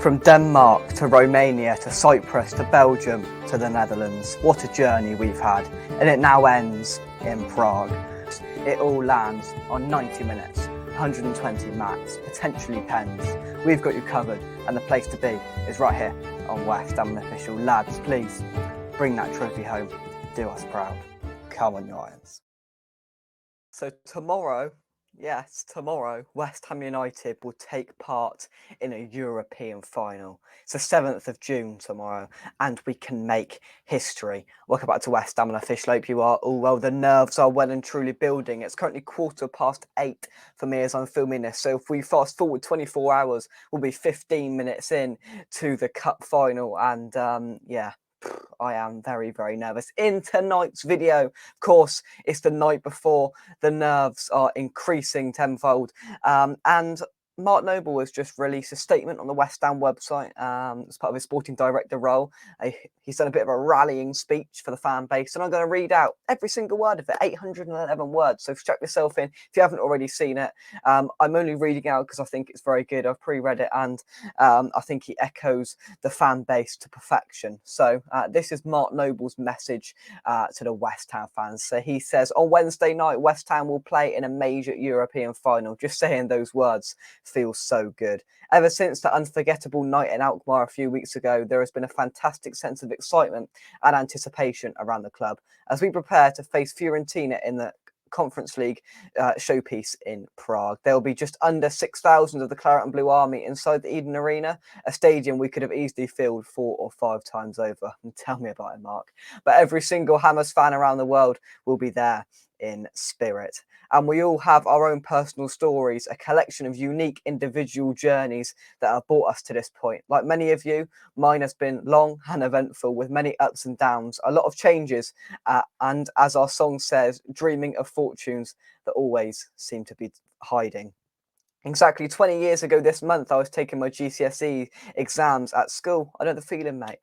From Denmark to Romania to Cyprus to Belgium to the Netherlands, what a journey we've had, and it now ends in Prague. It all lands on 90 minutes, 120 max, potentially pens. We've got you covered, and the place to be is right here on West Ham Unofficial. Lads, please bring that trophy home. Do us proud. Come on, your irons. So tomorrow, yes, tomorrow, West Ham United will take part in a European final. It's the 7th of June tomorrow, and we can make history. Welcome back to West Ham Unofficial. Hope you are all well. The nerves are well and truly building. It's currently 8:15 for me as I'm filming this. So if we fast forward 24 hours, we'll be 15 minutes in to the cup final. And yeah, I am very, very nervous. In tonight's video, of course, it's the night before. The nerves are increasing tenfold. And Mark Noble has just released a statement on the West Ham website as part of his sporting director role. He's done a bit of a rallying speech for the fan base, and I'm going to read out every single word of it, 811 words. So strap yourself in if you haven't already seen it. I'm only reading out because I think it's very good. I've pre-read it, and I think he echoes the fan base to perfection. So this is Mark Noble's message to the West Ham fans. So he says, on Wednesday night, West Ham will play in a major European final. Just saying those words feels so good. Ever since that unforgettable night in Alkmaar a few weeks ago, there has been a fantastic sense of excitement and anticipation around the club as we prepare to face Fiorentina in the Conference League showpiece in Prague. There will be just under 6,000 of the Claret and Blue Army inside the Eden Arena, a stadium we could have easily filled 4 or 5 times over. And tell me about it, Mark. But every single Hammers fan around the world will be there in spirit. And we all have our own personal stories, a collection of unique individual journeys that have brought us to this point. Like many of you, mine has been long and eventful with many ups and downs, a lot of changes, and as our song says, dreaming of fortunes that always seem to be hiding. Exactly 20 years ago this month, I was taking my GCSE exams at school. I know the feeling, mate.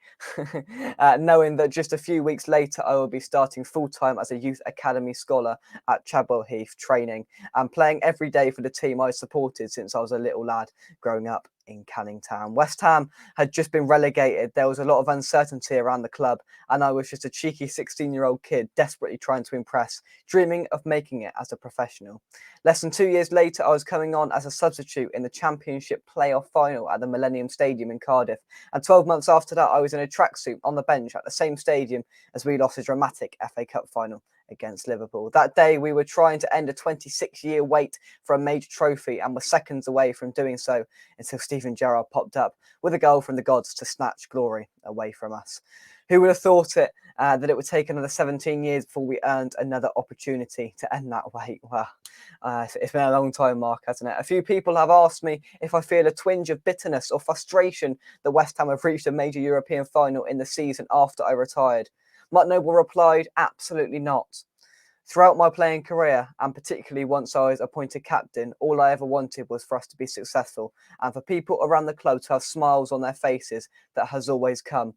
Knowing that just a few weeks later, I will be starting full-time as a youth academy scholar at Chadwell Heath training and playing every day for the team I supported since I was a little lad growing up in Canning Town. West Ham had just been relegated. There was a lot of uncertainty around the club, and I was just a cheeky 16-year-old kid desperately trying to impress, dreaming of making it as a professional. Less than 2 years later, I was coming on as a substitute in the Championship playoff final at the Millennium Stadium in Cardiff, and 12 months after that, I was in a tracksuit on the bench at the same stadium as we lost a dramatic FA Cup final against Liverpool. That day, we were trying to end a 26-year wait for a major trophy and were seconds away from doing so until Steven Gerrard popped up with a goal from the gods to snatch glory away from us. Who would have thought it, that it would take another 17 years before we earned another opportunity to end that wait? Well, it's been a long time, Mark, hasn't it? A few people have asked me if I feel a twinge of bitterness or frustration that West Ham have reached a major European final in the season after I retired. Mark Noble replied, absolutely not. Throughout my playing career, and particularly once I was appointed captain, all I ever wanted was for us to be successful and for people around the club to have smiles on their faces. That has always come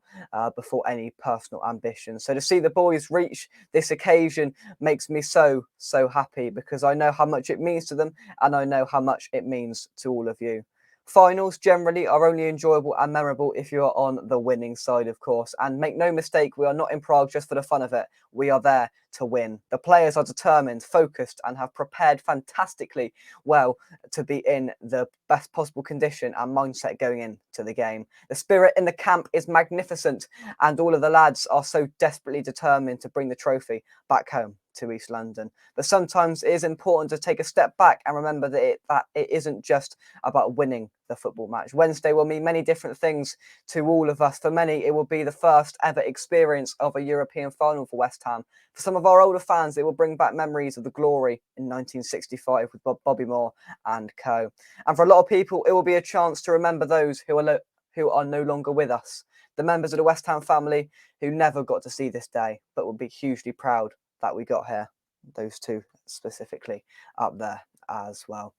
before any personal ambition. So to see the boys reach this occasion makes me so happy, because I know how much it means to them and I know how much it means to all of you. Finals generally are only enjoyable and memorable if you are on the winning side, of course. And make no mistake, we are not in Prague just for the fun of it. We are there to win. The players are determined, focused, and have prepared fantastically well to be in the best possible condition and mindset going into the game. The spirit in the camp is magnificent, and all of the lads are so desperately determined to bring the trophy back home to East London. But sometimes it is important to take a step back and remember that it isn't just about winning the football match. Wednesday will mean many different things to all of us. For many, it will be the first ever experience of a European final for West Ham. For some of our older fans, it will bring back memories of the glory in 1965 with Bobby Moore and co. And for a lot of people, it will be a chance to remember those who are no longer with us. The members of the West Ham family who never got to see this day, but will be hugely proud that we got here. Those two specifically up there as well.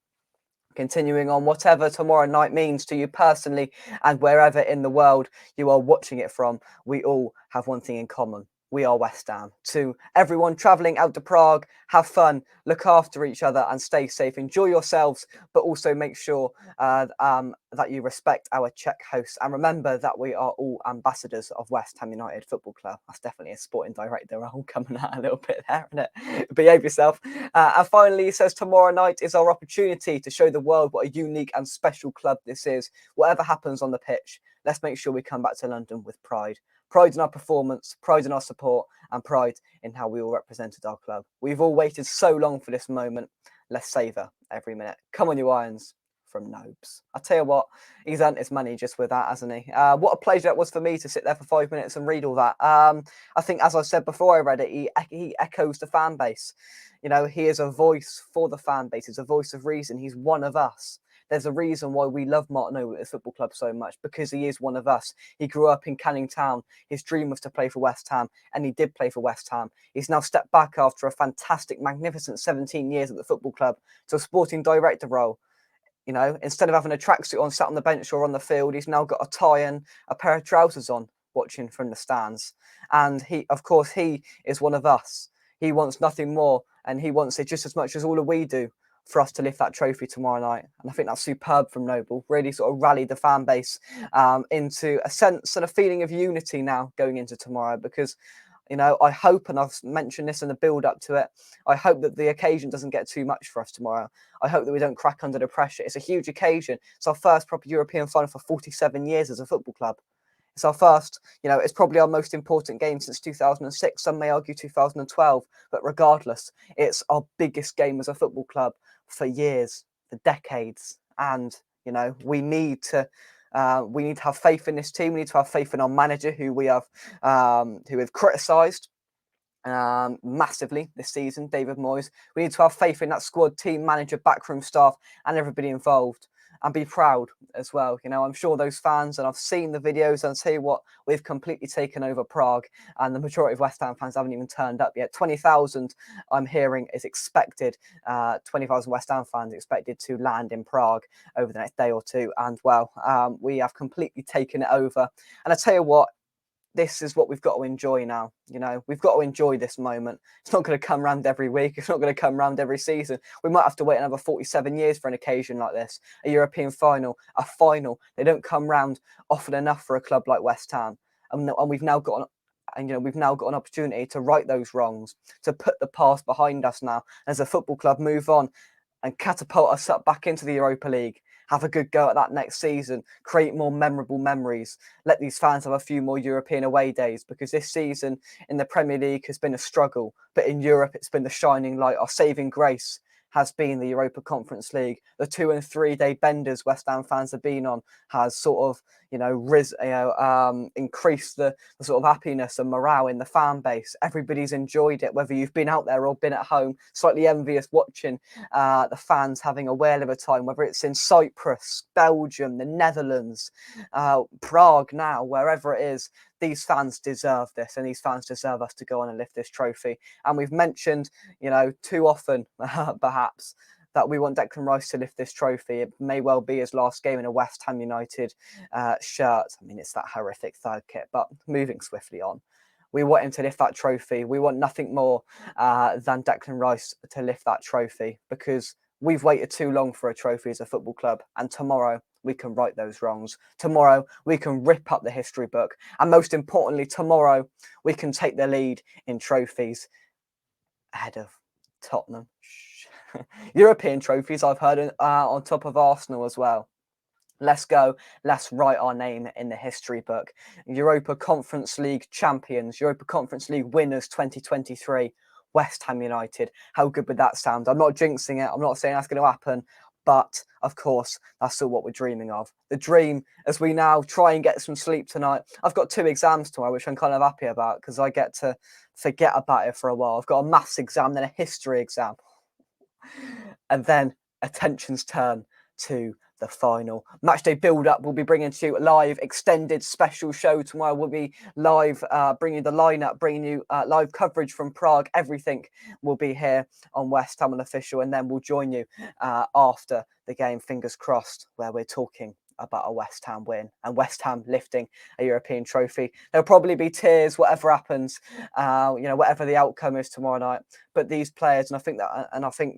Continuing on, whatever tomorrow night means to you personally and wherever in the world you are watching it from, we all have one thing in common. we are West Ham. To everyone travelling out to Prague, have fun, look after each other and stay safe. Enjoy yourselves, but also make sure that you respect our Czech hosts. And remember that we are all ambassadors of West Ham United Football Club. That's definitely a sporting director role coming out a little bit there, isn't it? Behave yourself. And finally, he says tomorrow night is our opportunity to show the world what a unique and special club this is. Whatever happens on the pitch, let's make sure we come back to London with pride. Pride in our performance, pride in our support, and pride in how we all represented our club. We've all waited so long for this moment. Let's savour every minute. Come on, you Irons, from Nobes. I tell you what, he's earned his money just with that, hasn't he? What a pleasure it was for me to sit there for 5 minutes and read all that. I think, as I said before I read it, he echoes the fan base. You know, he is a voice for the fan base. He's a voice of reason. He's one of us. There's a reason why we love Martin O'Whitter's Football Club so much, because he is one of us. He grew up in Canning Town. His dream was to play for West Ham, and he did play for West Ham. He's now stepped back after a fantastic, magnificent 17 years at the football club to a sporting director role. You know, instead of having a tracksuit on, sat on the bench or on the field, he's now got a tie and a pair of trousers on, watching from the stands. And he, of course, he is one of us. He wants nothing more, and he wants it just as much as all of we do, for us to lift that trophy tomorrow night. And I think that's superb from Noble. Really sort of rallied the fan base into a sense and a feeling of unity now going into tomorrow, because, you know, I hope, and I've mentioned this in the build up to it, I hope that the occasion doesn't get too much for us tomorrow. I hope that we don't crack under the pressure. It's a huge occasion. It's our first proper European final for 47 years as a football club. It's our first, you know, it's probably our most important game since 2006. Some may argue 2012, but regardless, it's our biggest game as a football club for years, for decades. And, you know, we need to have faith in this team. We need to have faith in our manager, who we've criticised massively this season, David Moyes. We need to have faith in that squad, team, manager, backroom staff, and everybody involved, and be proud as well. You know, I'm sure those fans, and I've seen the videos, and I'll tell you what, we've completely taken over Prague, and the majority of West Ham fans haven't even turned up yet. 20,000, I'm hearing, is expected. 20,000 West Ham fans expected to land in Prague over the next day or two. And, well, we have completely taken it over. And I tell you what, this is what we've got to enjoy now. You know, we've got to enjoy this moment. It's not going to come round every week. It's not going to come round every season. We might have to wait another 47 years for an occasion like this. A European final, a final. They don't come round often enough for a club like West Ham. And we've now got we've now got an opportunity to right those wrongs, to put the past behind us now, as a football club, move on and catapult us up back into the Europa League. Have a good go at that next season, create more memorable memories, let these fans have a few more European away days, because this season in the Premier League has been a struggle, but in Europe it's been the shining light. Our saving grace has been the Europa Conference League. The 2 and 3 day benders West Ham fans have been on has sort of, increased the sort of happiness and morale in the fan base. Everybody's enjoyed it, whether you've been out there or been at home, slightly envious watching the fans having a whale of a time, whether it's in Cyprus, Belgium, the Netherlands, Prague now, wherever it is. These fans deserve this, and these fans deserve us to go on and lift this trophy. And we've mentioned, you know, too often, perhaps, that we want Declan Rice to lift this trophy. It may well be his last game in a West Ham United shirt. I mean, it's that horrific third kit, but moving swiftly on. We want him to lift that trophy. We want nothing more than Declan Rice to lift that trophy, because we've waited too long for a trophy as a football club, and tomorrow we can right those wrongs. Tomorrow we can rip up the history book, and most importantly, tomorrow we can take the lead in trophies ahead of Tottenham. European trophies, I've heard, on top of Arsenal as well. Let's go. Let's write our name in the history book. Europa Conference League champions, Europa Conference League winners 2023, West Ham United. How good would that sound? I'm not jinxing it. I'm not saying that's going to happen. But, of course, that's still what we're dreaming of. The dream, as we now try and get some sleep tonight. I've got 2 exams tomorrow, which I'm kind of happy about, because I get to forget about it for a while. I've got a maths exam, then a history exam. And then attention's turn to the final. Matchday build-up will be bringing to you a live extended special show tomorrow. We'll be live, bringing you the lineup, bringing you live coverage from Prague. Everything will be here on West Ham Unofficial, and then we'll join you after the game, fingers crossed, where we're talking about a West Ham win and West Ham lifting a European trophy. There'll probably be tears, whatever happens, whatever the outcome is tomorrow night. But these players, and I think,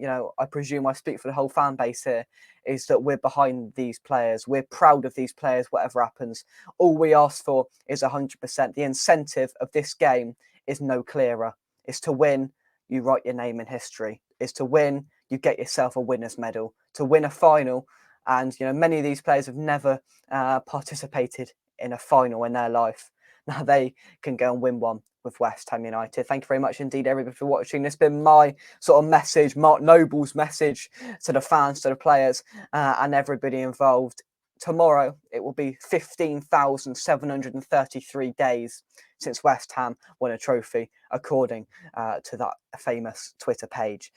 I presume I speak for the whole fan base here, is that we're behind these players. We're proud of these players, whatever happens. All we ask for is 100%. The incentive of this game is no clearer. It's to win, you write your name in history. It's to win, you get yourself a winner's medal. To win a final, and many of these players have never participated in a final in their life. Now they can go and win one with West Ham United. Thank you very much indeed, everybody, for watching. This has been my sort of message, Mark Noble's message to the fans, to the players, and everybody involved. Tomorrow, it will be 15,733 days since West Ham won a trophy, according to that famous Twitter page.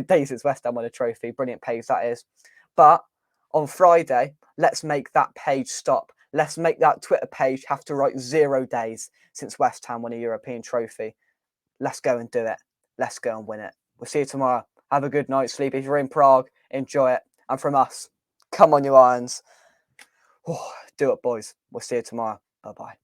Days since West Ham won a trophy. Brilliant page that is. But on Friday, let's make that page stop. Let's make that Twitter page have to write 0 days since West Ham won a European trophy. Let's go and do it. Let's go and win it. We'll see you tomorrow. Have a good night's sleep. If you're in Prague, enjoy it. And from us, come on, you Irons. Oh, do it, boys. We'll see you tomorrow. Bye-bye.